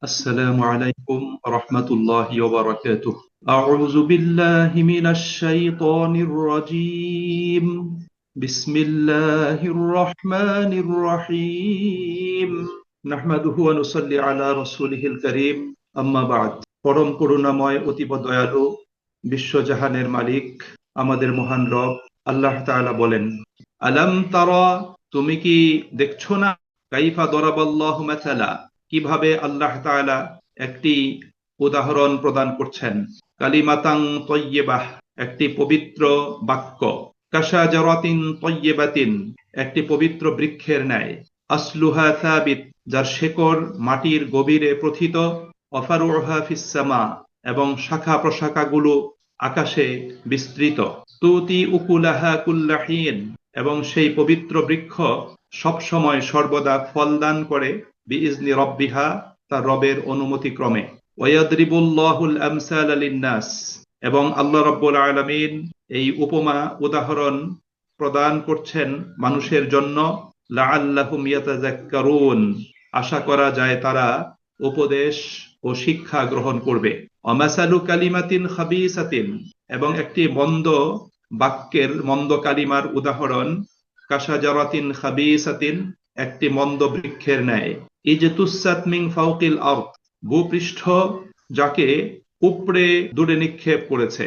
السلام عليكم ورحمة الله وبركاته. أعوذ بالله من الشيطان الرجيم. بسم الله الرحمن الرحيم. نحمده ونصلي على رسوله الكريم. أما بعد. পরম করুণাময় অতীব দয়ালু বিশ্বজাহানের মালিক আমাদের মহান রব আল্লাহ তাআলা বলেন, আলাম তারা, তুমি কি দেখছো না, কাইফা দরাবাল্লাহু মাসালা, কিভাবে আল্লাহ তাআলা একটি উদাহরণ প্রদান করছেন, কালিমাতাং তয়্যিবাহ, একটি পবিত্র বাক্য, কাশাজারাতিন তয়্যিবাতিন, একটি পবিত্র বৃক্ষের ন্যায়, আসলুহা সাবিত, যার শেকড় মাটির গভীরে প্রথিত, ওয়াফারুহা ফিস সামা, এবং শাখা প্রশাখাগুলো আকাশে বিস্তৃত, তুতি উকুলাহা কুল্লাহিন, এবং সেই পবিত্র বৃক্ষ সব সময় সর্বদা ফলদান করে, বিইজনি রব্বিহা, তার রবের অনুমতি ক্রমে, ওয়ায়াদরিবুল্লাহুল আমসালা লিন্নাস, এবং আল্লাহ রাব্বুল আলামিন এই উপমা উদাহরণ প্রদান করছেন মানুষের জন্য, লাআল্লাহুম ইয়াতাযাক্কারুন, আশা করা যায় তারা উপদেশ ও শিক্ষা গ্রহণ করবে। অমাসালু কালিমাতিন খাবিসাতিন, এবং একটি মন্দ বাক্যের, মন্দ কালিমার উদাহরণ, কাশাজারাতিন খাবিসাতিন, একটি মন্দ বৃক্ষের ন্যায়, ইজতুসাত মিন ফাওকিল আরদ, ভূপৃষ্ঠ যাকে উপড়ে দূরে নিক্ষেপ করেছে,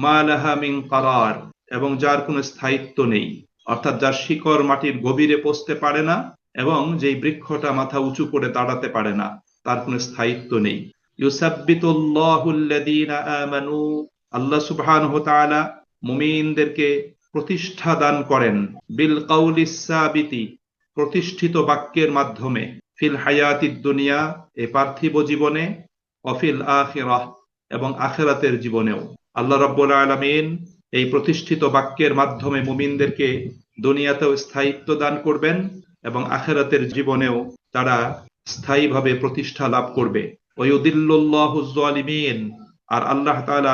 মা লাহা মিন কারার, এবং যার কোনো স্থায়িত্ব নেই, অর্থাৎ যার শিকড় মাটির গভীরে পৌঁছতে পারে না, এবং যেই বৃক্ষটা মাথা উঁচু করে দাঁড়াতে পারে না, তার কোনো স্থায়িত্ব নেই। ইউসাব্বিতুল্লাহুল্লাযীনা আমানু, আল্লাহ সুবহানাহু ওয়া তাআলা মুমিনদেরকে প্রতিষ্ঠা দান করেন, বিল কাউলিস সাবিতি, প্রতিষ্ঠিত বাক্যের মাধ্যমে, ফিল হায়াতিদ দুনিয়া, এই পার্থিব জীবনে, অফিল আখিরাহ, এবং আখিরাতের জীবনেও। আল্লাহ রাব্বুল আলামিন এই প্রতিষ্ঠিত বাক্যের মাধ্যমে মুমিনদেরকে দুনিয়াতেও স্থায়িত্ব দান করবেন, এবং আখিরাতের জীবনেও তারা স্থায়ীভাবে প্রতিষ্ঠা লাভ করবে। ওয়ায়ুদিল্লুল্লাহুজ জালিমিন, আর আল্লাহ তাআলা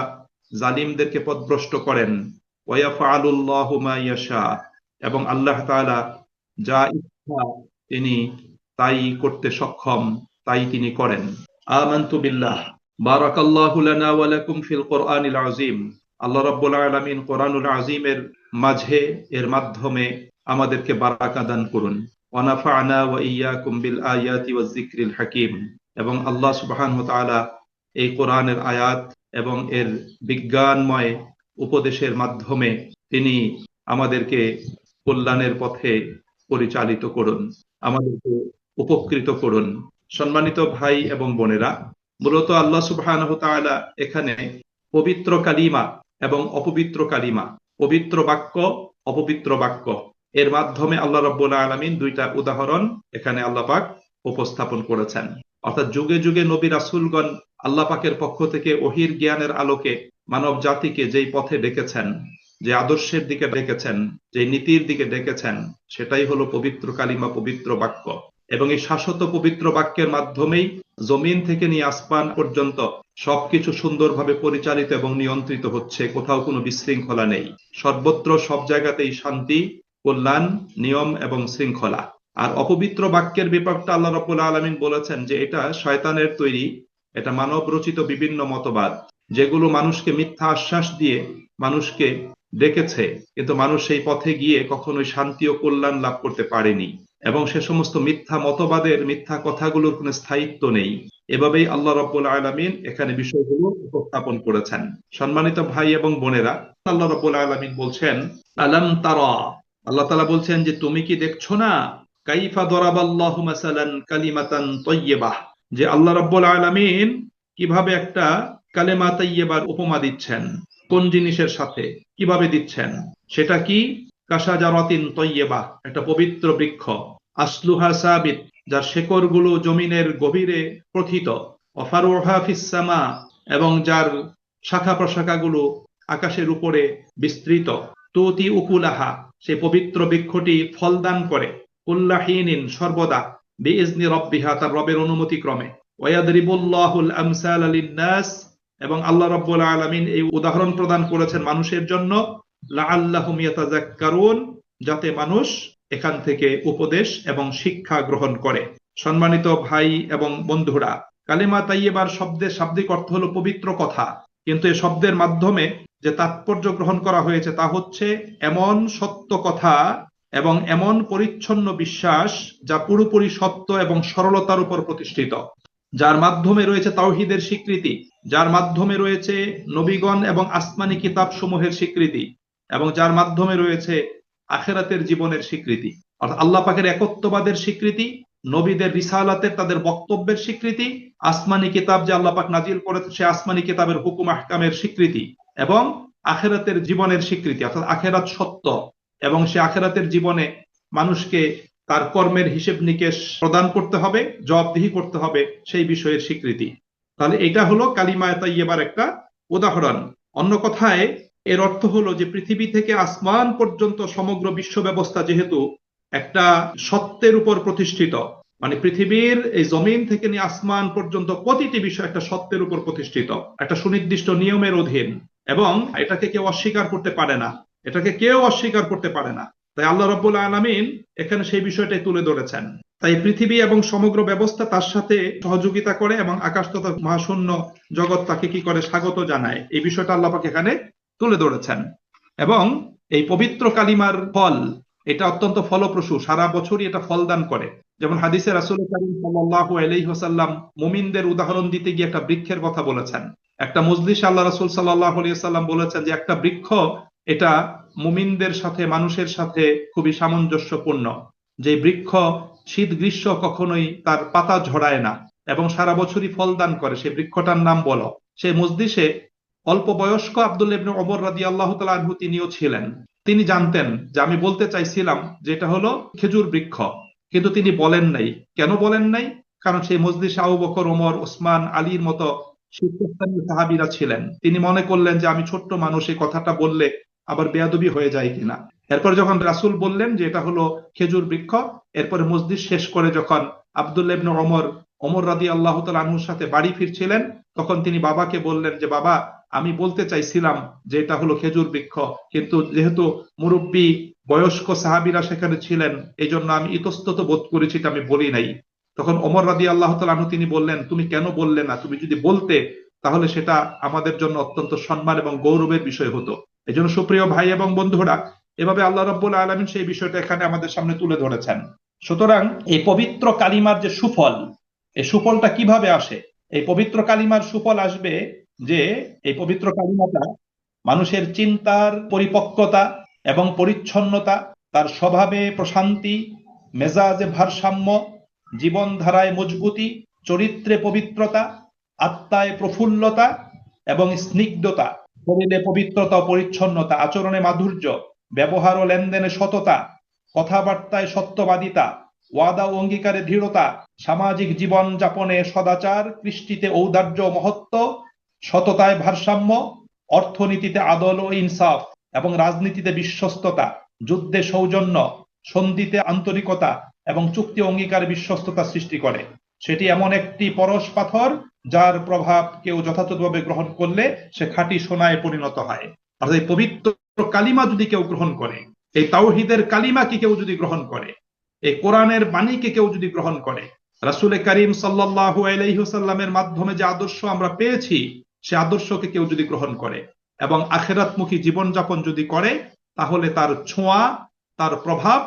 জালিমদেরকে পথভ্রষ্ট করেন। ওয়ায়াফআলুল্লাহু মা ইয়াশা, এবং আল্লাহ তাআলা যা ইচ্ছা তিনি তাই করতে সক্ষম, তাই তিনি করেন। আমানতু বিল্লাহ, বারাকাল্লাহু লানা ওয়া লাকুম ফিল কোরআনিল আযীম। আল্লাহ রাব্বুল আলামিন কোরআনুল আযীমের মাঝে, এর মাধ্যমে আমাদেরকে বারাকা দান করুন। ওয়া নাফা'না ওয়া ইয়্যাকুম বিল আয়াতি ওয়াজ যিকরিল হাকীম, এবং আল্লাহ সুবহানাহু ওয়া তাআলা এই কোরআনের আয়াত এবং এর বিজ্ঞানময় উপদেশের মাধ্যমে তিনি আমাদেরকে কল্যাণের পথে পরিচালিত করুন, আমাদেরকে উপকৃত করুন। সম্মানিত ভাই এবং বোনেরা, মূলত আল্লাহ সুবহানাহু ওয়া তাআলা এখানে পবিত্র কালিমা এবং অপবিত্র কালিমা, পবিত্র বাক্য, অপবিত্র বাক্য, এর মাধ্যমে আল্লাহ রাব্বুল আলামিন দুইটা উদাহরণ এখানে আল্লাহ পাক উপস্থাপন করেছেন। অর্থাৎ যুগে যুগে নবী রাসূলগণ আল্লাহ পাকের পক্ষ থেকে ওহীর জ্ঞানের আলোকে মানব জাতিকে যেই পথে ডেকেছেন, যে আদর্শের দিকে ডেকেছেন, যে নীতির দিকে ডেকেছেন, সেটাই হলো পবিত্র কালিমা, পবিত্র বাক্য। এবং এই শাশ্বত পবিত্র বাক্যের মাধ্যমেই জমিন থেকে নিয়ে আসমান পর্যন্ত সবকিছু সুন্দরভাবে পরিচালিত এবং নিয়ন্ত্রিত হচ্ছে, কোথাও কোনো বিশৃঙ্খলা নেই, সর্বত্র সব জায়গাতেই শান্তি, কল্যাণ, নিয়ম এবং শৃঙ্খলা। আর অপবিত্র বাক্যের ব্যাপারটা আল্লাহ রাব্বুল আলামিন বলেছেন যে এটা শয়তানের তৈরি, এটা মানব রচিত বিভিন্ন মতবাদ, যেগুলো মানুষকে মিথ্যা আশ্বাস দিয়ে মানুষকে ডেকেছে, কিন্তু মানুষ সেই পথে গিয়ে কখনোই শান্তি ও কল্যাণ লাভ করতে পারেনি, এবং সে সমস্ত মিথ্যা মতবাদের, মিথ্যা কথাগুলোর কোনো স্থায়িত্ব নেই। এভাবেই আল্লাহ রাব্বুল আলামিন এখানে বিষয়গুলো উপস্থাপন করেছেন। সম্মানিত ভাই এবং বোনেরা, আল্লাহ রাব্বুল আলামিন বলছেন, আলাম তারা, আল্লাহ তাআলা বলছেন যে তুমি কি দেখছো না, কাইফা দরাবাল্লাহু মাসালান কালিমাতান তয়্যিবাহ, যে আল্লাহ রাব্বুল আলামিন কিভাবে একটা কালেমা তাইয়্যিবার উপমা দিচ্ছেন, কোন জিনিসের সাথে, কিভাবে দিচ্ছেন, সেটা কি, কাশাজারাতিন তয়্যিবাহ, একটা পবিত্র বৃক্ষ, আসলুহা সাবিত, যার শেকড়গুলো জমিনের গভীরে প্রথিত, ওয়াফারুহা ফিস সামা, এবং যার শাখা প্রশাখাগুলো আকাশের উপরে বিস্তৃত, তুতি উকুলাহা, সেই পবিত্র বৃক্ষটি ফলদান করে, কুল্লাহিনিন, সর্বদা, বিইজনি রব্বিহা, তার রবের অনুমতি ক্রমে, ওয়ায়াদরিবুল্লাহুল আমসালা লিন্নাস, এবং আল্লাহ রাব্বুল আলামিন এই উদাহরণ প্রদান করেছেন মানুষের জন্য, লাআল্লাহুম ইয়াতাযাক্কারুন, যাতে মানুষ এখান থেকে উপদেশ এবং শিক্ষা গ্রহণ করে। সম্মানিত ভাই এবং বন্ধুরা, কালিমা তাইয়্যিবার শব্দের শাব্দিক অর্থ হলো পবিত্র কথা, কিন্তু এই শব্দের মাধ্যমে যে তাৎপর্য গ্রহণ করা হয়েছে তা হচ্ছে এমন সত্য কথা এবং এমন পরিচ্ছন্ন বিশ্বাস যা পুরোপুরি সত্য এবং সরলতার উপর প্রতিষ্ঠিত, যার মাধ্যমে রয়েছে তাওহীদের স্বীকৃতি, যার মাধ্যমে রয়েছে নবীগণ এবং আসমানি কিতাব সমূহের স্বীকৃতি, এবং যার মাধ্যমে রয়েছে আখেরাতের জীবনের স্বীকৃতি, অর্থাৎ আল্লাহ পাকের একত্ববাদের স্বীকৃতি, নবীদের রিসালাতের তাদের বক্তব্যের স্বীকৃতি, আসমানি কিতাব যে আল্লাহ পাক নাজিল করেছে সে আসমানি কিতাবের হুকুম আহকামের স্বীকৃতি, এবং আখেরাতের জীবনের স্বীকৃতি, অর্থাৎ আখেরাত সত্য এবং সে আখেরাতের জীবনে মানুষকে তার কর্মের হিসেব নিকেশ প্রদান করতে হবে, জবাবদিহি করতে হবে, সেই বিষয়ের স্বীকৃতি। তাহলে এটা হলো কালিমা তাইয়্যিবার একটা উদাহরণ। অন্য কথায় এর অর্থ হলো যে পৃথিবী থেকে আসমান পর্যন্ত সমগ্র বিশ্ব ব্যবস্থা যেহেতু একটা সত্যের উপর প্রতিষ্ঠিত, মানে পৃথিবীর এই জমিন থেকে নিয়ে আসমান পর্যন্ত প্রতিটি বিষয় একটা সত্যের উপর প্রতিষ্ঠিত, একটা সুনির্দিষ্ট নিয়মের অধীন, এবং এটাকে কেউ অস্বীকার করতে পারে না, এটাকে কেউ অস্বীকার করতে পারে না। তাই আল্লাহ রাব্বুল আলামিন এখানে সেই বিষয়টাই তুলে ধরেছেন। তাই পৃথিবী এবং সমগ্র ব্যবস্থা তার সাথে সহযোগিতা করে এবং আকাশ তথা মহাশূন্য জগৎ তাকে কি করে, স্বাগত জানায়। এই বিষয়টা আল্লাহ পাক এখানে তুলে ধরেছেন। এবং এই পবিত্র কালিমার ফল এটা অত্যন্ত ফলপ্রসূ, সারা বছরই এটা ফলদান করে। যেমন হাদিসে রাসূল কারীম সাল্লাল্লাহু আলাইহি ওয়াসাল্লাম মুমিনদের উদাহরণ দিতে গিয়ে একটা বৃক্ষের কথা বলেছেন। একটা মজলিসে আল্লাহ রাসূল সাল্লাল্লাহু আলাইহি ওয়াসাল্লাম বলেছেন যে একটা বৃক্ষ এটা মুমিনদের সাথে, মানুষের সাথে খুবই সামঞ্জস্যপূর্ণ, যে বৃক্ষ শীত গ্রীষ্ম কখনোই তার পাতা ঝরায় না এবং সারা বছরই ফল দান করে, সেই বৃক্ষটার নাম বলো। সেই মজলিসে অল্প বয়স্ক আব্দুল্লাহ ইবনে ওমর রাদিয়াল্লাহু তাআলা আনহু তিনিও ছিলেন। তিনি জানতেন যে আমি বলতে চাইছিলাম যে এটা হলো খেজুর বৃক্ষ, কিন্তু তিনি বলেন নাই। কেন বলেন নাই? কারণ সেই মজলিসে আবু বকর, ওমর, ওসমান, আলীর মতো শীর্ষস্থানীয় সাহাবীরা ছিলেন। তিনি মনে করলেন যে আমি ছোট্ট মানুষ, এই কথাটা বললে আবার বেয়াদবি হয়ে যায় কিনা। এরপর যখন রাসূল বললেন যে এটা হলো খেজুর বৃক্ষ, এরপরে মসজিদ শেষ করে যখন আব্দুল্লাহ ইবনে ওমর রাদিয়াল্লাহু তাআলা আনহুর সাথে বাড়ি ফিরছিলেন, তখন তিনি বাবাকে বললেন যে বাবা, আমি বলতে চাইছিলাম যে এটা হলো খেজুর বৃক্ষ, কিন্তু যেহেতু মুরব্বী বয়স্ক সাহাবীরা সেখানে ছিলেন, এই জন্য আমি ইতস্তত বোধ করেছি, এটা আমি বলি নাই। তখন ওমর রাদিয়াল্লাহু তাআলা আনহু তিনি বললেন, তুমি কেন বললে না? তুমি যদি বলতে তাহলে সেটা আমাদের জন্য অত্যন্ত সম্মান এবং গৌরবের বিষয় হতো। এই জন্য সুপ্রিয় ভাই এবং বন্ধুরা, এভাবে আল্লাহ রাব্বুল আলামিন সেই বিষয়টা এখানে আমাদের সামনে তুলে ধরেছেন। সুতরাং এই পবিত্র কালিমার যে সুফল, এই সুফলটা কিভাবে আসে? এই পবিত্র কালিমার সুফল আসবে যে এই পবিত্র কালিমাটা মানুষের চিন্তার পরিপক্কতা এবং পরিচ্ছন্নতা, তার স্বভাবে প্রশান্তি, মেজাজে ভারসাম্য, জীবনধারায় মজবুতি, চরিত্রে পবিত্রতা, আত্মায় প্রফুল্লতা এবং স্নিগ্ধতা, শরীরে পবিত্রতা ও পরিচ্ছন্নতা, আচরণে মাধুর্য, ব্যবহার ও লেনদেনে সততা, কথাবার্তায় সত্যবাদিতা, ওয়াদা ও অঙ্গীকারে দৃঢ়তা, সামাজিক জীবন যাপনে সদাচার, কৃষ্টিতে ঔদার্য ও মহত্ব, সততায় ভারসাম্য, অর্থনীতিতে আদল ও ইনসাফ এবং রাজনীতিতে বিশ্বস্ততা, যুদ্ধে সৌজন্য, সন্ধিতে আন্তরিকতা এবং চুক্তি অঙ্গীকারে বিশ্বস্ততা সৃষ্টি করে। সেটি এমন একটি পরশ পাথর যার প্রভাব কেউ যথাযথভাবে গ্রহণ করলে সে খাঁটি সোনায় পরিণত হয়। অর্থাৎ এই পবিত্র কালিমা যদি কেউ গ্রহণ করে, এই তাওহীদের কালিমাকে কেউ যদি গ্রহণ করে, এই কোরআনের বাণীকে কেউ যদি গ্রহণ করে, রাসূল করিম সাল্লাল্লাহু আলাইহি ওয়াসাল্লামের মাধ্যমে যে আদর্শ আমরা পেয়েছি সে আদর্শকে কেউ যদি গ্রহণ করে এবং আখিরাতমুখী জীবনযাপন যদি করে, তাহলে তার ছোঁয়া, তার প্রভাব,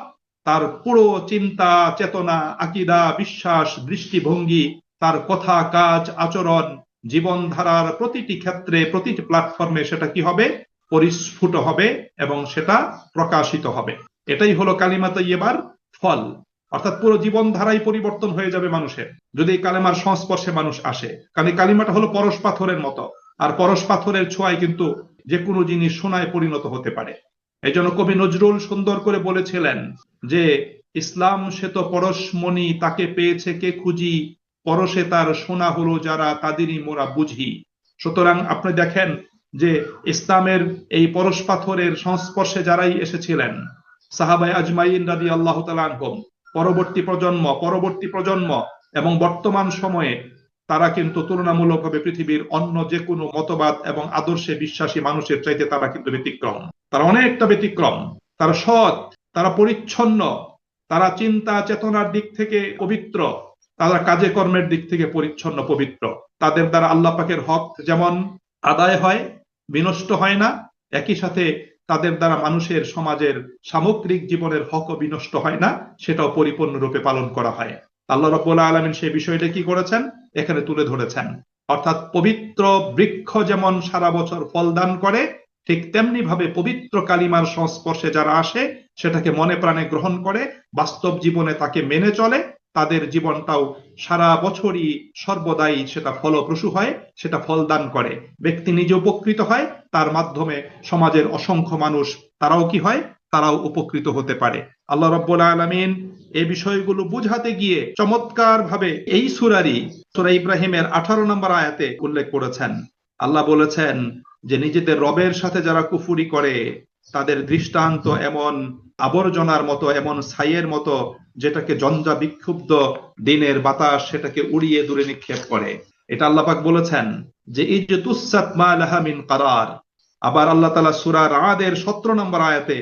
তার পুরো চিন্তা চেতনা, আকীদা, বিশ্বাস, দৃষ্টিভঙ্গি, তার কথা কাজ আচরণ, জীবনধারার প্রতিটি ক্ষেত্রে প্রতিটি প্ল্যাটফর্মে সেটা কি হবে? পরিস্ফুট হবে এবং সেটা প্রকাশিত হবে। এটাই হলো কালিমা তাইয়্যিবার ফল। অর্থাৎ পুরো জীবনধারাই পরিবর্তন হয়ে যাবে মানুষের যদি এই কালেমার সংস্পর্শে মানুষ আসে। কারণ এই কালিমাটা হলো পরশ পাথরের মতো, আর পরশ পাথরের ছোঁয়ায় কিন্তু যে কোনো জিনিস সোনায় পরিণত হতে পারে। এই জন্য কবি নজরুল সুন্দর করে বলেছিলেন যে ইসলাম সে তো পরশমণি, তাকে পেয়েছে কে খুঁজি, পরশে তার সোনা হলো যারা, তাদেরই মোরা বুঝি। সুতরাং আপনি দেখেন যে ইসলামের এই পরশ পাথরের সংস্পর্শে যারাই এসেছিলেন, সাহাবায়ে আজমাইন রাদিয়াল্লাহু তাআলা আনহুম, পরবর্তী প্রজন্ম এবং বর্তমান সময়ে তারা কিন্তু তুলনামূলকভাবে পৃথিবীর অন্য যে কোনো মতবাদ এবং আদর্শে বিশ্বাসী মানুষের চাইতে তারা কিন্তু ব্যতিক্রম। তারা অনেকটা ব্যতিক্রম। তারা সৎ, তারা পরিচ্ছন্ন, তারা চিন্তা চেতনার দিক থেকে পবিত্র, তারা কাজে কর্মের দিক থেকে পরিচ্ছন্ন পবিত্র, তাদের দ্বারা আল্লাহ পাকের হক যেমন আদায় হয়, বিনষ্ট হয় না, একই সাথে তাদের দ্বারা মানুষের সমাজের সামগ্রিক জীবনের হকও বিনষ্ট হয় না, সেটাও পরিপূর্ণরূপে পালন করা হয়। আল্লাহ রাব্বুল আলামিন সেই বিষয়টা কি করেছেন এখানে তুলে ধরেছেন। অর্থাৎ পবিত্র বৃক্ষ যেমন সারা বছর ফল দান করে, ঠিক তেমনি ভাবে পবিত্র কালিমার সংস্পর্শে যারা আসে, সেটাকে মনে প্রাণে গ্রহণ করে, বাস্তব জীবনে তাকে মেনে চলে, তাদের জীবনটাও সারা বছরই সর্বদাই সেটা ফলপ্রসূ হয়, সেটা ফল দান করে। ব্যক্তি নিজে উপকৃত হয়, তার মাধ্যমে সমাজের অসংখ্য মানুষ তারাও কি হয়, তারাও উপকৃত হতে পারে। আল্লাহ রাব্বুল আলামিন এই বিষয়গুলো বুঝাতে গিয়ে চমৎকার ভাবে এই সূরা ইব্রাহিমের 18 নম্বর আয়াতে উল্লেখ করেছেন। আল্লাহ বলেছেন যে নিজেদের রবের সাথে যারা কুফরি করে তাদের দৃষ্টান্ত এমন আবর্জনার মতো, এমন ছাইয়ের মতো, যেটাকে ঝঞ্ঝা বিক্ষুব্ধ দিনের বাতাস সেটাকে উড়িয়ে দূরে নিক্ষেপ করে। এটা আল্লাহ পাক বলেছেন যে ইজতুসাত মা লাহা মিন কারার। আবার আল্লাহ তাআলা সূরা রাদের 17 নম্বর আয়াতে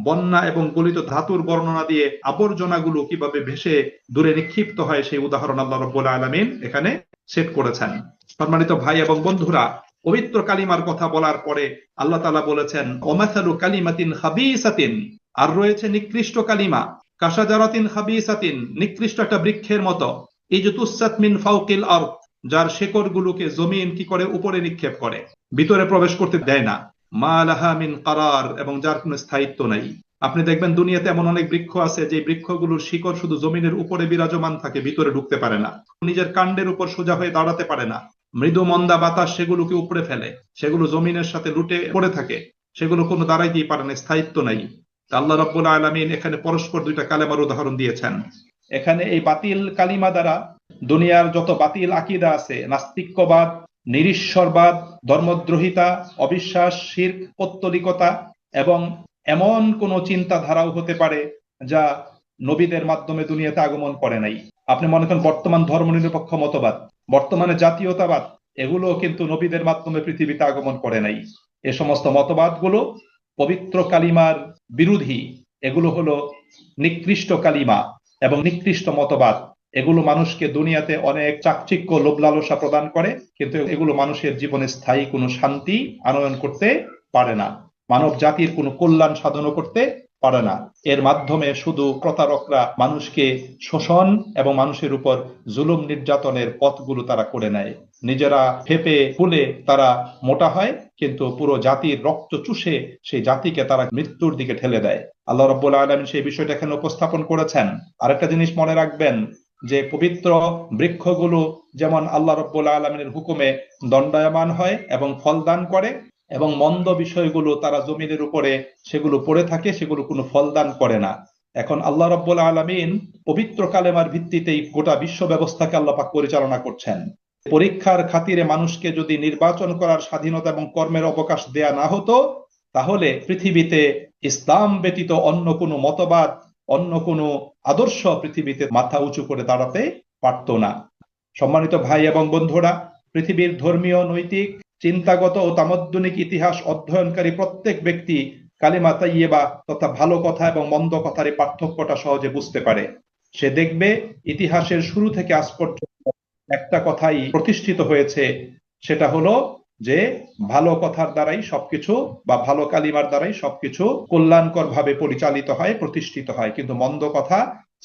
বন্যা এবং গলিত ধাতুর বর্ণনা দিয়ে আবর্জনাগুলো কিভাবে ভেসে দূরে নিক্ষিপ্ত হয় সেই উদাহরণ আল্লাহ রাব্বুল আলামিন এখানে সেট করেছেন। সম্মানিত ভাই এবং বন্ধুরা, পবিত্র কালিমার কথা বলার পরে আল্লাহ তাআলা বলেছেন ওমাসালু কালিমাতিন খাবিসাতিন, আর রয়েছে নিকৃষ্ট কালিমা, কাশাজারাতিন খাবিসাতিন, নিকৃষ্ট একটা বৃক্ষের মতো, ইজতুসাত মিন ফাওকিল আরদ, যার শেকড় গুলোকে জমিন কি করে উপরে নিক্ষেপ করে, ভিতরে প্রবেশ করতে দেয় না, মা লাহা মিন কারার, এবং যার কোনো স্থায়িত্ব নাই। আপনি দেখবেন দুনিয়াতে এমন অনেক বৃক্ষ আছে যে বৃক্ষগুলোর শিকড় শুধু জমিনের উপরে বিরাজমান থাকে, ভিতরে ঢুকতে পারে না, নিজের কাণ্ডের উপর সোজা হয়ে দাঁড়াতে পারে না, মৃদু মন্দা বাতাস সেগুলোকে উপড়ে ফেলে, সেগুলো জমিনের সাথে লুটে পড়ে থাকে, সেগুলো কোনো দাঁড়াইতেই পারে না, স্থায়িত্ব নাই। আল্লাহ রাব্বুল আলামিন এখানে পরস্পর দুইটা কালেমার উদাহরণ দিয়েছেন। এখানে এই বাতিল কালিমা দ্বারা দুনিয়ার যত বাতিল আকীদা আছে, নাস্তিক্যবাদ, নিরীশ্বরবাদ, ধর্মদ্রোহিতা, অবিশ্বাস, শিরক, পৌত্তলিকতা এবং এমন কোন চিন্তাধারাও হতে পারে যা নবীদের মাধ্যমে দুনিয়াতে আগমন করে নাই। আপনি মনে করেন বর্তমান ধর্মনিরপেক্ষ মতবাদ, বর্তমানে জাতীয়তাবাদ, এগুলো কিন্তু নবীদের মাধ্যমে পৃথিবীতে আগমন করে নাই। এ সমস্ত মতবাদগুলো পবিত্র কালিমার বিরোধী, এগুলো হলো নিকৃষ্ট কালিমা এবং নিকৃষ্ট মতবাদ। এগুলো মানুষকে দুনিয়াতে অনেক চাকচিক্য, লোভ লালসা প্রদান করে, কিন্তু এগুলো মানুষের জীবনে স্থায়ী কোনো শান্তি আনয়ন করতে পারে না, মানব জাতির কোনো কল্যাণ সাধন করতে পারে না। এর মাধ্যমে শুধু প্রতারকরা মানুষকে শোষণ এবং মানুষের উপর জুলুম নির্যাতনের পথগুলো তারা করে নেয়, নিজেরা ফেপে ফুলে তারা মোটা হয়, কিন্তু পুরো জাতির রক্ত চুষে সেই জাতিকে তারা মৃত্যুর দিকে ঠেলে দেয়। আল্লাহ রাব্বুল আলামিন সেই বিষয়টা এখানে উপস্থাপন করেছেন। আরেকটা জিনিস মনে রাখবেন যে পবিত্র বৃক্ষগুলো যেমন আল্লাহ রাব্বুল আলামিনের হুকুমে দণ্ডায়মান হয় এবং ফল দান করে, এবং মন্দ বিষয়গুলো তারা জমিনের উপরে সেগুলো পড়ে থাকে, সেগুলো কোনো ফল দান করে না। এখন আল্লাহ রাব্বুল আলামিন পবিত্র কালেমার ভিত্তিতেই গোটা বিশ্ব ব্যবস্থাকে আল্লাহ পাক পরিচালনা করছেন। পরীক্ষার খাতিরে মানুষকে যদি নির্বাচন করার স্বাধীনতা এবং কর্মের অবকাশ দেয়া না হতো, তাহলে পৃথিবীতে ইসলাম ব্যতীত অন্য কোনো মতবাদ, অন্য কোনো আদর্শ পৃথিবীতে মাথা উঁচু করে দাঁড়াতে পারত না। সম্মানিত ভাই এবং বন্ধুরা, পৃথিবীর ধর্মীয়, নৈতিক, চিন্তাগত ও তামাদ্দুনিক ইতিহাস অধ্যয়নকারী প্রত্যেক ব্যক্তি কালিমা তাইয়্যিবা তথা ভালো কথা এবং মন্দ কথার এই পার্থক্যটা সহজে বুঝতে পারে। সে দেখবে ইতিহাসের শুরু থেকে আজ পর্যন্ত একটা কথাই প্রতিষ্ঠিত হয়েছে, সেটা হলো যে ভালো কথার দ্বারাই সবকিছু, বা ভালো কালিমার দ্বারাই সবকিছু কল্যাণকর ভাবে পরিচালিত হয়, প্রতিষ্ঠিত হয়, কিন্তু মন্দ কথা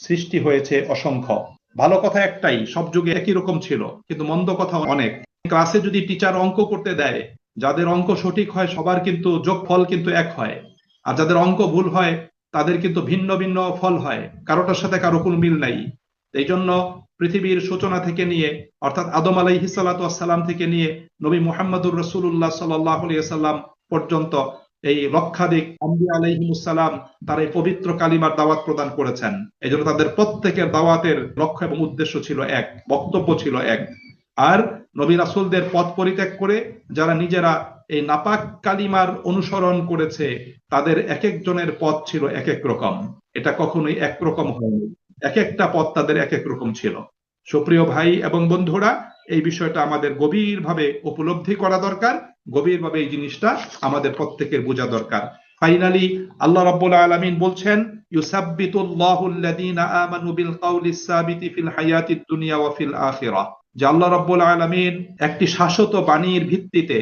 সৃষ্টি হয়েছে অসংখ্য। ভালো কথা একটাই, সব যুগে একই রকম ছিল, কিন্তু মন্দ কথা অনেক। ক্লাসে যদি টিচার অঙ্ক করতে দেয়, যাদের অঙ্ক সঠিক হয় সবার কিন্তু যোগফল কিন্তু এক হয়, আর যাদের অঙ্ক ভুল হয় তাদের কিন্তু ভিন্ন ভিন্ন ফল হয়, কারোটার সাথে কারো কোনো মিল নাই। এই জন্য পৃথিবীর সূচনা থেকে নিয়ে, অর্থাৎ আদম আলাইহিস সালাতু ওয়াস সালাম থেকে নিয়ে নবী মুহাম্মদুর রাসূলুল্লাহ সাল্লাল্লাহু আলাইহি ওয়াসাল্লাম পর্যন্ত এই লক্ষাধিক আম্বিয়া আলাইহিমুস সালাম তারা এই পবিত্র কালিমার দাওয়াত প্রদান করেছেন। এই জন্য তাদের প্রত্যেকের দাওয়াতের লক্ষ্য এবং উদ্দেশ্য ছিল এক, বক্তব্য ছিল এক। আর নবী রাসূলদের পথ পরিত্যাগ করে যারা নিজেরা এই নাপাক কালিমার অনুসরণ করেছে, তাদের এক একজনের পথ ছিল এক এক রকম, এটা কখনোই একরকম হয়নি, এক একটা পথ তাদের এক এক রকম ছিল। সুপ্রিয় ভাই এবং বন্ধুরা, এই বিষয়টা আমাদের গভীরভাবে উপলব্ধি করা দরকার, গভীরভাবে এই জিনিসটা আমাদের প্রত্যেকের বোঝা দরকার। ফাইনালি আল্লাহ রাব্বুল আলামিন বলছেন ইউসাব্বিতুল্লাহুল্লাযীনা আমানু বিল কাউলিস সাবিতি ফিল হায়াতিদ দুনিয়া ওয়া ফিল আখিরাহ, যে আল্লাহ রাব্বুল আলামিন একটি শাশ্বত বাণীর ভিত্তিতে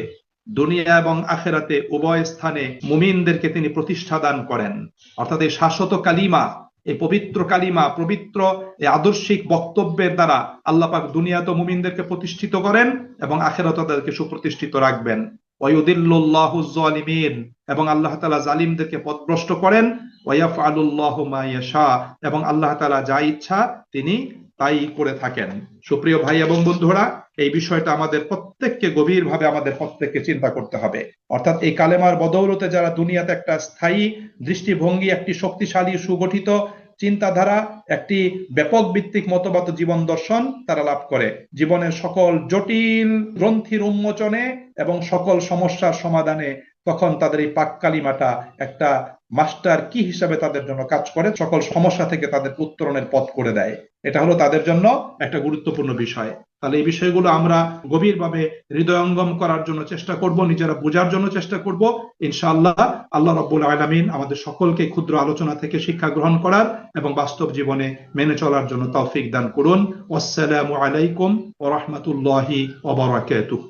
দুনিয়া এবং আখিরাতে উভয় স্থানে মুমিনদেরকে তিনি প্রতিষ্ঠা দান করেন। অর্থাৎ এই শাশ্বত কালিমা, এই পবিত্র কালিমা, পবিত্র এই আদর্শিক বক্তব্যের দ্বারা আল্লাহ পাক দুনিয়াতে মুমিনদেরকে প্রতিষ্ঠিত করেন এবং আখিরাতে তাদেরকে সুপ্রতিষ্ঠিত রাখবেন। ওয়ায়ুদিল্লুল্লাহু যালিমিন, এবং আল্লাহ তাআলা জালিমদেরকে পথভ্রষ্ট করেন। ওয়ায়াফআলুল্লাহু মা ইয়াশা, এবং আল্লাহ তাআলা যা ইচ্ছা তিনি তাই করে থাকেন। সুপ্রিয় ভাই এবং বন্ধুরা, এই বিষয়টা আমাদের প্রত্যেককে গভীরভাবে আমাদের প্রত্যেককে চিন্তা করতে হবে। অর্থাৎ এই কালেমার বদৌলতে যারা দুনিয়াতে একটা স্থায়ী দৃষ্টিভঙ্গি, একটি শক্তিশালী সুগঠিত চিন্তাধারা, একটি ব্যাপক ভিত্তিক মতবাদ জীবন দর্শন তারা লাভ করে, জীবনের সকল জটিল গ্রন্থির উন্মোচনে এবং সকল সমস্যার সমাধানে, তখন তাদের এই পাক কালিমাটা একটা মাস্টার কি হিসাবে তাদের জন্য কাজ করে, সকল সমস্যা থেকে তাদের উত্তরণের পথ করে দেয়। এটা হলো তাদের জন্য একটা গুরুত্বপূর্ণ বিষয়। তাহলে এই বিষয়গুলো আমরা গভীরভাবে হৃদয়ঙ্গম করার জন্য চেষ্টা করব, নিজেরা বোঝার জন্য চেষ্টা করব। ইনশাআল্লাহ আল্লাহ রাব্বুল আলামিন আমাদের সকলকে ক্ষুদ্র আলোচনা থেকে শিক্ষা গ্রহণ করার এবং বাস্তব জীবনে মেনে চলার জন্য তৌফিক দান করুন। আসসালামু আলাইকুম ওয়া রাহমাতুল্লাহি ওয়া বারাকাতুহু।